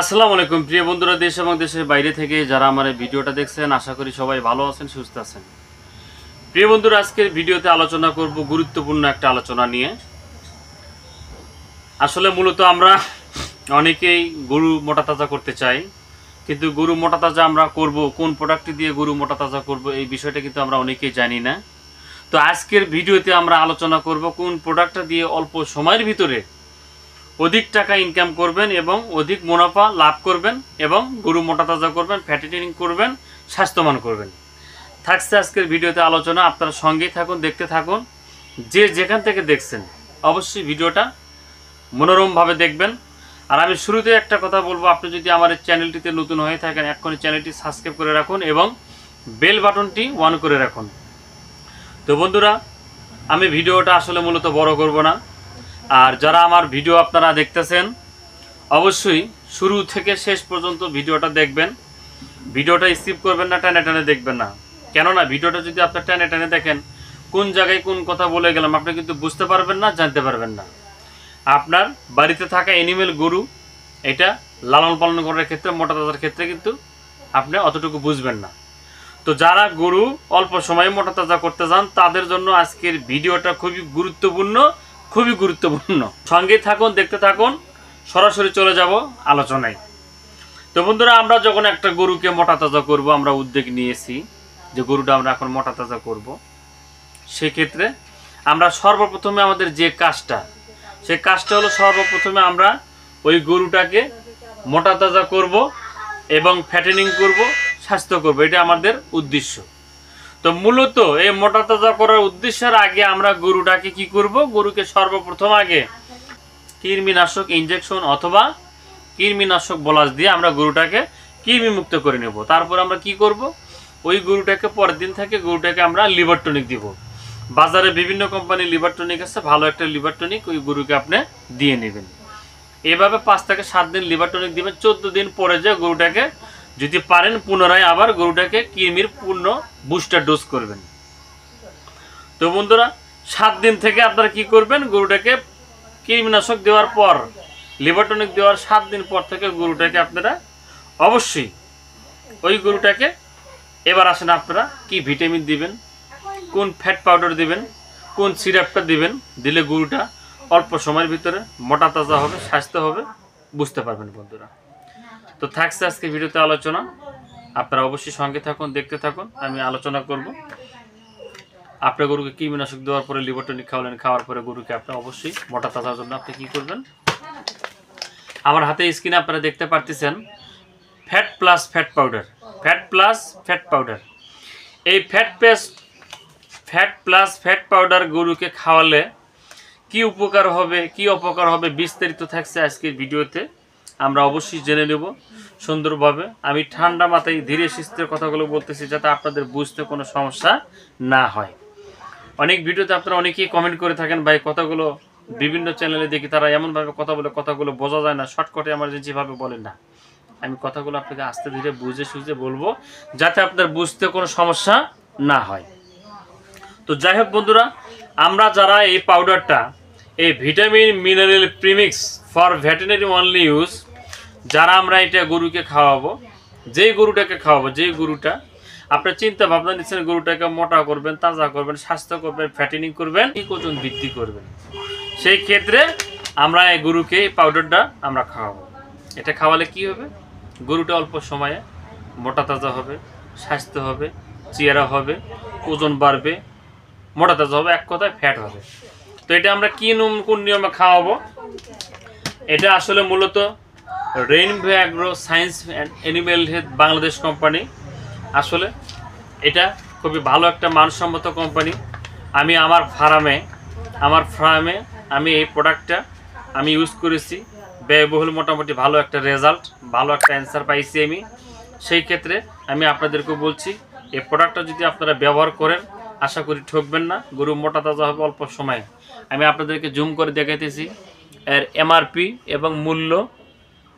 আসসালামু আলাইকুম প্রিয় বন্ধুরা, দেশ এবং দেশের বাইরে থেকে যারা আমার এই ভিডিওটা দেখছেন, আশা করি সবাই ভালো আছেন, সুস্থ আছেন। প্রিয় বন্ধুরা, আজকের ভিডিওতে আলোচনা করব গুরুত্বপূর্ণ একটা আলোচনা নিয়ে। আসলে মূলত আমরা অনেকেই গরু মোটা তাজা করতে চাই, কিন্তু গরু মোটা তাজা আমরা করব কোন প্রোডাক্টটি দিয়ে গরু মোটা তাজা করব, এই বিষয়টা কিন্তু আমরা অনেকেই জানি না। তো আজকের ভিডিওতে আমরা আলোচনা করব কোন প্রোডাক্টটা দিয়ে অল্প সময়ের ভিতরে অধিক টাকা ইনকাম করবেন এবং অধিক মুনাফা লাভ করবেন এবং গরু মোটা তাজা করবেন, ফ্যাটেনিং করবেন, স্বাস্থ্যবান করবেন। থাকছে আজকের ভিডিওতে আলোচনা, আপনারা সঙ্গেই থাকুন, দেখতে থাকুন। যে যেখান থেকে দেখছেন অবশ্যই ভিডিওটা মনোরমভাবে দেখবেন। আর আমি শুরুতে একটা কথা বলবো, আপনি যদি আমার এই চ্যানেলটিতে নতুন হয়ে থাকেন, এখনই চ্যানেলটি সাবস্ক্রাইব করে রাখুন এবং বেল বাটনটি অন করে রাখুন। তো বন্ধুরা, আমি ভিডিওটা আসলে মূলত বড় করব না। আর যারা আমার ভিডিও আপনারা দেখতেছেন, অবশ্যই শুরু থেকে শেষ পর্যন্ত ভিডিওটা দেখবেন। ভিডিওটা স্কিপ করবেন না, টেনে টেনে দেখবেন না। কেননা ভিডিওটা যদি আপনি টেনে টেনে দেখেন, কোন জায়গায় কোন কথা বলে গেলাম আপনি কিন্তু বুঝতে পারবেন না, জানতে পারবেন না। আপনার বাড়িতে থাকা অ্যানিমেল গরু, এটা লালন পালন করার ক্ষেত্রে, মোটা তাজার ক্ষেত্রে কিন্তু আপনি অতটুকু বুঝবেন না। তো যারা গরু অল্প সময়ে মোটা তাজা করতে চান, তাদের জন্য আজকের ভিডিওটা খুবই গুরুত্বপূর্ণ। সঙ্গে থাকুন, দেখতে থাকুন, সরাসরি চলে যাব আলোচনায়। তো বন্ধুরা, আমরা যখন একটা গরুকে মোটা তাজা করব, আমরা উদ্যোগ নিয়েছি যে গরুটা আমরা এখন মোটা তাজা করব। সেক্ষেত্রে আমরা সর্বপ্রথমে আমাদের যে কাজটা, সেই কাজটা হলো সর্বপ্রথমে আমরা ওই গরুটাকে মোটা তাজা করব এবং ফ্যাটেনিং করব, স্বাস্থ্য করব। এটা আমাদের উদ্দেশ্য। তো মূলত এই মোটা তাজা করার উদ্দেশ্যের আগে আমরা গরুটাকে কি করব, গরুকে সর্বপ্রথম আগে কৃমিনাশক ইনজেকশন অথবা কৃমিনাশক বলাস দিয়ে আমরা গরুটাকে কৃমি মুক্ত করে নেব। তারপর আমরা কি করব, ওই গরুটাকে পরের দিন থেকে গরুটাকে আমরা লিভার টনিক দিব। বাজারে বিভিন্ন কোম্পানির লিভার টনিক আছে, ভালো একটা লিভার টনিক ওই গরুকে আপনি দিয়ে নেবেন। এভাবে 5 থেকে 7 দিন লিভার টনিক দিবেন। 14 দিন পরে যে গরুটাকে যদি পারেন পুনরায় আবার গরুটাকে কৃমির পূর্ণ বুস্টার ডোজ করবেন। তো বন্ধুরা, 7 দিন থেকে আপনারা কি করবেন, গরুটাকে কৃমিনাশক দেওয়ার পর, লিভার টনিক দেওয়ার 7 দিন পর থেকে গরুটাকে আপনারা অবশ্যই ওই গরুটাকে এবার আসেন আপনারা কি ভিটামিন দিবেন, কোন ফ্যাট পাউডার দিবেন, কোন সিরাপটা দিবেন, দিলে গরুটা অল্প সময়ের ভিতরে মোটা তাজা হবে, স্বাস্থ্য হবে, বুঝতে পারবেন বন্ধুরা। তো থাকছে আজকে ভিডিওতে আলোচনা, আপনারা অবশ্যই সঙ্গে থাকুন, দেখতে থাকুন। আমি আলোচনা করব আপনার গরুকে কৃমিনাশক দেওয়ার পরে লিভার টনিক খাওয়ালেন, খাওয়ার পরে গরুকে আপনি অবশ্যই মোটা তাজার জন্য আপনি কি করবেন। আমার হাতে স্ক্রিনে আপনারা দেখতে পারতেছেন ফ্যাট প্লাস ফ্যাট পাউডার। এই ফ্যাট প্লাস ফ্যাট পাউডার গরুকে খাওয়ালে কি উপকার হবে, কি অপকার হবে, বিস্তারিত থাকছে আজকের ভিডিওতে। আমরা অবশ্যই জেনে নেব সুন্দরভাবে। আমি ঠান্ডা মাথায় ধীরে সুস্থে কথাগুলো বলতেছি, যাতে আপনাদের বুঝতে কোনো সমস্যা না হয়। অনেক ভিডিওতে আপনারা অনেকেই কমেন্ট করে থাকেন, ভাই কথাগুলো বিভিন্ন চ্যানেলে দেখি তারা এমনভাবে কথা বলে, কথাগুলো বোঝা যায় না, শর্টকাটে এমার্জেন্সিভাবে বলেন না। আমি কথাগুলো আপনাকে আস্তে ধীরে বুঝে সুঝে বলবো, যাতে আপনার বুঝতে কোনো সমস্যা না হয়। তো যাই হোক বন্ধুরা, আমরা যারা এই পাউডারটা, এই vitamin mineral premix for veterinary only use, যারা আমরা এটা গরুকে খাওয়াবো, যেই গরুটা আপনার চিন্তা ভাবনা নিচ্ছেন গরুটাকে মোটা করবেন, তাজা করবেন, স্বাস্থ্য করবেন, ফ্যাটেনিং করবেন, ওজন বৃদ্ধি করবেন, সেই ক্ষেত্রে আমরা এই গরুকে এই পাউডারটা আমরা খাওয়াবো। এটা খাওয়ালে কি হবে, গরুটা অল্প সময়ে মোটা তাজা হবে, স্বাস্থ্য হবে, চেহারা হবে, ওজন বাড়বে, মোটা তাজা হবে, এক কথায় ফ্যাট হবে। তো এটা আমরা কোন নিয়মে খাওয়াবো, এটা আসলে মূলত rainbow agro science and animal health Bangladesh company. আসলে এটা খুবই ভালো একটা মানসম্মত কোম্পানি। আমি আমার ফার্মে আমি এই প্রোডাক্টটা আমি ইউজ করেছি, ব্যয়বহুল, মোটামুটি ভালো একটা রেজাল্ট, ভালো একটা অ্যান্সার পাইছি আমি। সেই ক্ষেত্রে আমি আপনাদেরকে বলছি, এই প্রোডাক্টটা যদি আপনারা ব্যবহার করেন, আশা করি ঠকবেন না, গরু মোটা তাজা হবে অল্প সময়ে। আমি আপনাদেরকে জুম করে দেখাইতেছি এর এমআরপি এবং মূল্য,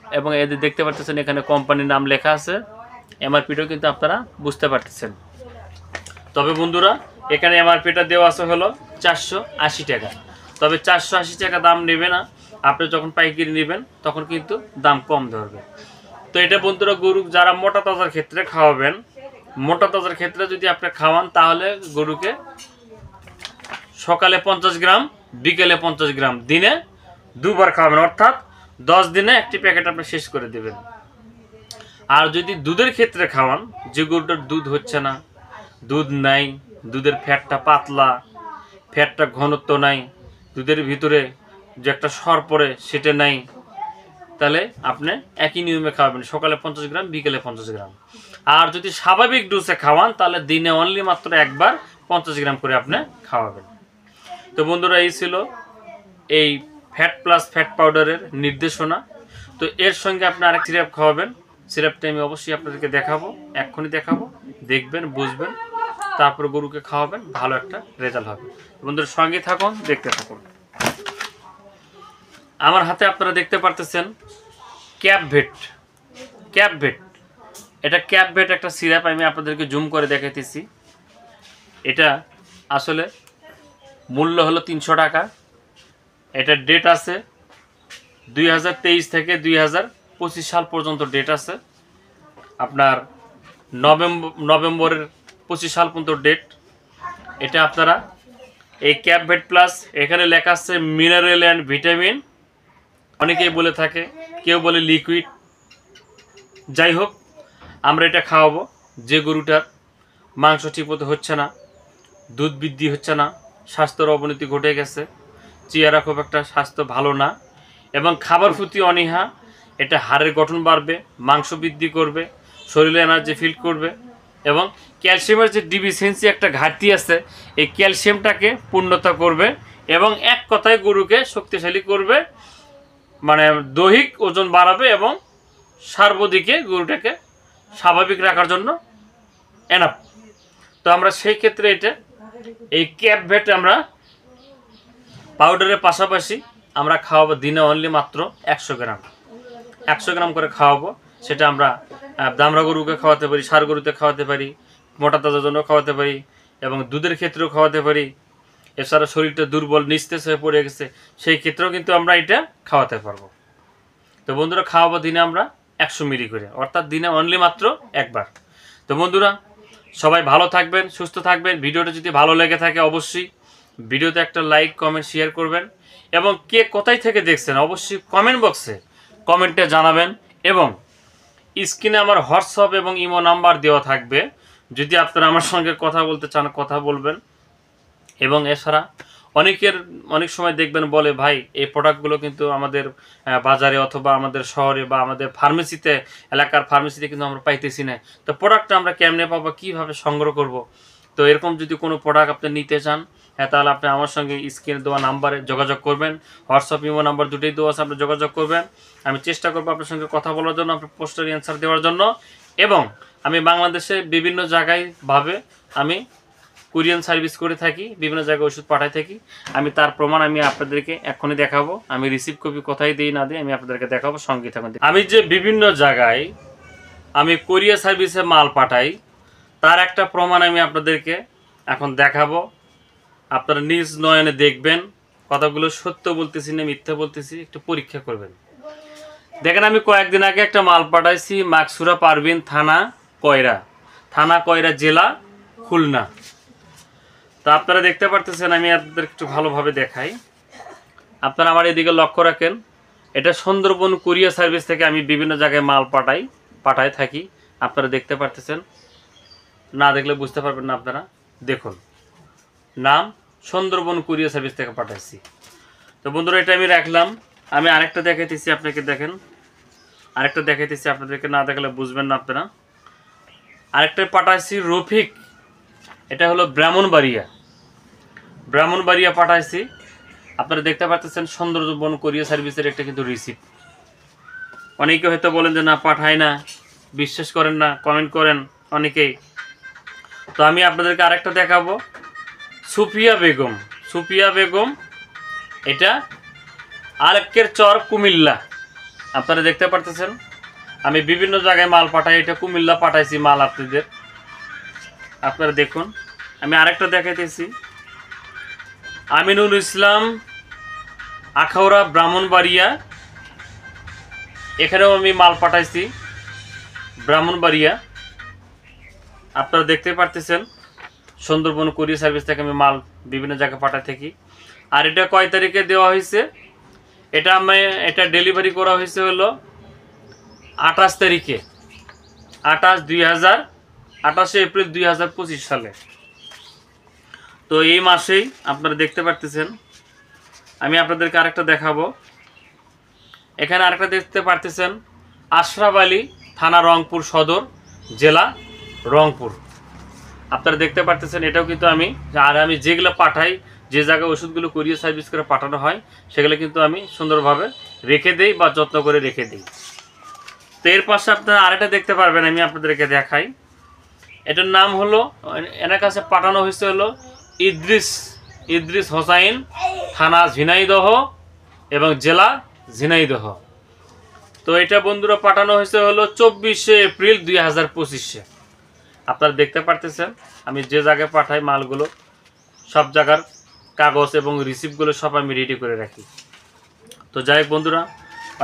এবং এদের দেখতে পাচ্ছেন এখানে কোম্পানির নাম লেখা আছে, এমআরপিটাও কিন্তু আপনারা বুঝতে পারতেছেন। তবে বন্ধুরা, এখানে এমআরপিটা দেওয়া আছে হলো 480 টাকা। তবে 480 টাকা দাম নেবে না, আপনি যখন পাইকারি নেবেন তখন কিন্তু দাম কম ধরবে। তো এটা বন্ধুরা গরু যারা মোটা তাজার ক্ষেত্রে খাওয়াবেন, মোটা তাজার ক্ষেত্রে যদি আপনি খাওয়ান তাহলে গরুকে সকালে 50 গ্রাম, বিকেলে 50 গ্রাম, দিনে 2 বার খাওয়াবেন, অর্থাৎ 10 দিনে একটি প্যাকেট আপনি শেষ করে দেবেন। আর যদি দুধের ক্ষেত্রে খাওয়ান, যে গরুটার দুধ হচ্ছে না, দুধ নাই, দুধের ফ্যাটটা পাতলা, ফ্যাটটা ঘনত্ব নাই, দুধের ভিতরে যে একটা সর পড়ে সেটা নাই, তাহলে আপনি একই নিয়মে খাওয়াবেন, সকালে 50 গ্রাম, বিকেলে 50 গ্রাম। আর যদি স্বাভাবিক ডোজে খাওয়ান তাহলে দিনে অনলি মাত্র একবার 50 গ্রাম করে আপনি খাওয়াবেন। তো বন্ধুরা এই ছিল এই ফ্যাট প্লাস ফ্যাট পাউডারের নির্দেশনা। তো এর সঙ্গে আপনি আরেক সিরাপ খাওয়াবেন, সিরাপটা আমি অবশ্যই আপনাদেরকে দেখাবো, এক্ষুনি দেখাবো, দেখবেন, বুঝবেন, তারপর গরুকে খাওয়াবেন, ভালো একটা রেজাল্ট হবে। বন্ধুরা সঙ্গে থাকুন, দেখতে থাকুন। আমার হাতে আপনারা দেখতে পারতেছেন ক্যাপভেট। ক্যাপভেট, এটা ক্যাপভেট একটা সিরাপ, আমি আপনাদেরকে জুম করে দেখাইতেছি। এটা আসলে মূল্য হলো 300 টাকা। এটা ডেট আছে 2023 থেকে 2025 সাল পর্যন্ত ডেট আছে। আপনার নভেম্বরের 25 সাল পর্যন্ত ডেট। এটা আপনারা এই ক্যাপভেট প্লাস, এখানে লেখা আছে মিনারেল অ্যান্ড ভিটামিন, অনেকেই বলে থাকে, কেউ বলে লিকুইড। যাই হোক, আমরা এটা খাওয়াবো যে গরুটার মাংস ঠিকমতো হচ্ছে না, দুধ বৃদ্ধি হচ্ছে না, স্বাস্থ্যের অবনতি ঘটে গেছে, চেহারা খুব একটা স্বাস্থ্য ভালো না, এবং খাবার প্রতি অনীহা। এটা হাড়ের গঠন বাড়বে, মাংস বৃদ্ধি করবে, শরীরে এনার্জি ফিল করবে, এবং ক্যালসিয়ামের যে ডিফিসিয়েন্সি একটা ঘাটতি আছে, এই ক্যালসিয়ামটাকে পূর্ণতা করবে, এবং এক কথায় গরুকে শক্তিশালী করবে, মানে দৈহিক ওজন বাড়াবে, এবং সার্বদিকে গরুটাকে স্বাভাবিক রাখার জন্য এনাফ। তো আমরা সেই ক্ষেত্রে এটা এই ক্যাপভেট আমরা পাউডারের পাশাপাশি আমরা খাওয়াবো দিনে অনলি মাত্র 100 গ্রাম, 100 গ্রাম করে খাওয়াবো। সেটা আমরা দামড়া গরুকে খাওয়াতে পারি, ষাঁড় গরুতে খাওয়াতে পারি, মোটা তাজার জন্য খাওয়াতে পারি, এবং দুধের ক্ষেত্রেও খাওয়াতে পারি। এছাড়া শরীরটা দুর্বল নিস্তেজ হয়ে পড়ে গেছে, সেই ক্ষেত্রেও কিন্তু আমরা এটা খাওয়াতে পারবো। তো বন্ধুরা খাওয়াবো দিনে আমরা 100 মিলি করে, অর্থাৎ দিনে অনলি মাত্র একবার। তো বন্ধুরা সবাই ভালো থাকবেন, সুস্থ থাকবেন। ভিডিওটা যদি ভালো লেগে থাকে অবশ্যই ভিডিওতে একটা লাইক, কমেন্ট, শেয়ার করবেন, এবং কে কোথায় থেকে দেখছেন অবশ্যই কমেন্ট বক্সে কমেন্টে জানাবেন। এবং স্ক্রিনে আমার হোয়াটসঅ্যাপ এবং ইমো নাম্বার দেওয়া থাকবে, যদি আপনারা আমার সঙ্গে কথা বলতে চান কথা বলবেন। এবং এছাড়া অনেক সময় দেখবেন বলে, ভাই এই প্রোডাক্টগুলো কিন্তু আমাদের বাজারে অথবা আমাদের শহরে বা আমাদের ফার্মেসিতে, এলাকার ফার্মেসিতে কিন্তু আমরা পাইতেছি না। তো প্রোডাক্টটা আমরা কেমনে পাবো, কীভাবে সংগ্রহ করব? তো এরকম যদি কোনো প্রোডাক্ট আপনি নিতে চান, তাহলে আপনি আমার সঙ্গে স্ক্রিনে দেওয়া নাম্বারে যোগাযোগ করবেন। হোয়াটসঅ্যাপ ইমো নাম্বার দুটোই দেওয়া আছে, আপনি যোগাযোগ করবেন। আমি চেষ্টা করবো আপনার সঙ্গে কথা বলার জন্য, আপনার পোস্টারি অ্যান্সার দেওয়ার জন্য। এবং আমি বাংলাদেশে বিভিন্ন জায়গায় আমি কুরিয়ান সার্ভিস করে থাকি, বিভিন্ন জায়গায় ওষুধ পাঠাই থাকি। আমি তার প্রমাণ আমি আপনাদেরকে এক্ষুনি দেখাবো। আমি রিসিভ কপি কোথায় দিই না দিই আমি আপনাদেরকে দেখাবো, সঙ্গে থাকুন। আমি যে বিভিন্ন জায়গায় আমি কুরিয়ার সার্ভিসে মাল পাঠাই, তার একটা প্রমাণ আমি আপনাদেরকে এখন দেখাবো। আপনারা নিজ নয়নে দেখবেন কথাগুলো সত্য বলতেছি না মিথ্যা বলতেছি, একটু পরীক্ষা করবেন। দেখেন, আমি কয়েকদিন আগে একটা মাল পাঠাইছি মাকসুরা পারভিন, থানা কয়রা, জেলা খুলনা। তো আপনারা দেখতে পারতেছেন, আমি আপনাদের একটু ভালোভাবে দেখাই। আপনারা আমার এদিকে লক্ষ্য রাখেন, এটা সুন্দরবন কুরিয়ার সার্ভিস থেকে আমি বিভিন্ন জায়গায় মাল পাঠাই থাকি। আপনারা দেখতে পারতেছেন, না দেখলে বুঝতে পারবেন না। আপনারা দেখুন, নাম সুন্দরবন কুরিয়ার সার্ভিস থেকে পাঠাইছি। তো বন্ধুরা এটা আমি রাখলাম। আমি আরেকটা দেখাইতেছি আপনাকে, দেখেন আরেকটা দেখাইতেছি আপনাদেরকে, না দেখালে বুঝবেন না আপনারা। আরেকটা পাঠাইছি রফিক, এটা হলো ব্রাহ্মণবাড়িয়া পাঠাইছি। আপনারা দেখতে পাচ্ছেন সুন্দরবন কুরিয়ার সার্ভিসের একটা কিন্তু রিসিপ্ট। অনেকে হয়তো বলেন যে না পাঠায় না, বিশ্বাস করেন না, কমেন্ট করেন অনেকেই। তো আমি আপনাদেরকে আরেকটা দেখাবো, সুফিয়া বেগম, এটা আলেকের চর, কুমিল্লা। আপনারা দেখতে পারতেছেন আমি বিভিন্ন জায়গায় মাল পাঠাই, এটা কুমিল্লা পাঠাইছি মাল আপনাদের। আপনারা দেখুন, আমি আরেকটা দেখাইতেছি, আমিনুল ইসলাম আখাউড়া ব্রাহ্মণবাড়িয়া, এখানেও আমি মাল পাঠাইছি ব্রাহ্মণবাড়িয়া। আপনারা দেখতে পারতেছেন সুন্দরবন কুরিয়ার সার্ভিস থেকে আমি মাল বিভিন্ন জায়গায় পাঠাই থাকি। আর এটা কয় তারিখে দেওয়া হয়েছে, এটা ডেলিভারি করা হয়েছে হলো 28 তারিখে, 28 এপ্রিল 2025 সালে। তো এই মাসেই আপনারা দেখতে পারতেছেন। আমি আপনাদেরকে আরেকটা দেখাবো। এখানে আরেকটা দেখতে পারতেছেন, আশরাফ আলী, থানা রংপুর সদর, জেলা রংপুর। আপনারা দেখতে পারতেছেন এটাও কিন্তু আমি যেগুলো পাঠাই, যে জায়গায় ওষুধগুলো কুরিয়ার সার্ভিস করে পাঠানো হয়, সেগুলো কিন্তু আমি সুন্দরভাবে রেখে দেই বা যত্ন করে রেখে দিই। তো এর পাশে আপনারা আরেকটা দেখতে পারবেন, আমি আপনাদেরকে দেখাই। এটার নাম হলো, এনার কাছে পাঠানো হয়েছে হলো ইদ্রিস হোসাইন, থানা ঝিনাইদহ এবং জেলা ঝিনাইদহ। তো এটা বন্ধুরা পাঠানো হয়েছে হলো 24 এপ্রিল 2025। আপনারা দেখতে পারতেছেন আমি যে জায়গায় পাঠাই মালগুলো, সব জায়গার কাগজ এবং রিসিপ্টগুলো সব আমি রেডি করে রাখি। তো যাই হোক বন্ধুরা,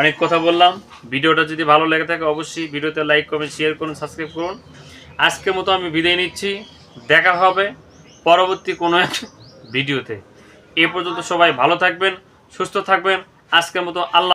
অনেক কথা বললাম। ভিডিওটা যদি ভালো লেগে থাকে অবশ্যই ভিডিওতে লাইক, কমেন্ট, শেয়ার করুন, সাবস্ক্রাইব করুন। আজকের মতো আমি বিদায় নিচ্ছি, দেখা হবে পরবর্তী কোনো এক ভিডিওতে। এ পর্যন্ত সবাই ভালো থাকবেন, সুস্থ থাকবেন। আজকের মতো আল্লাহ।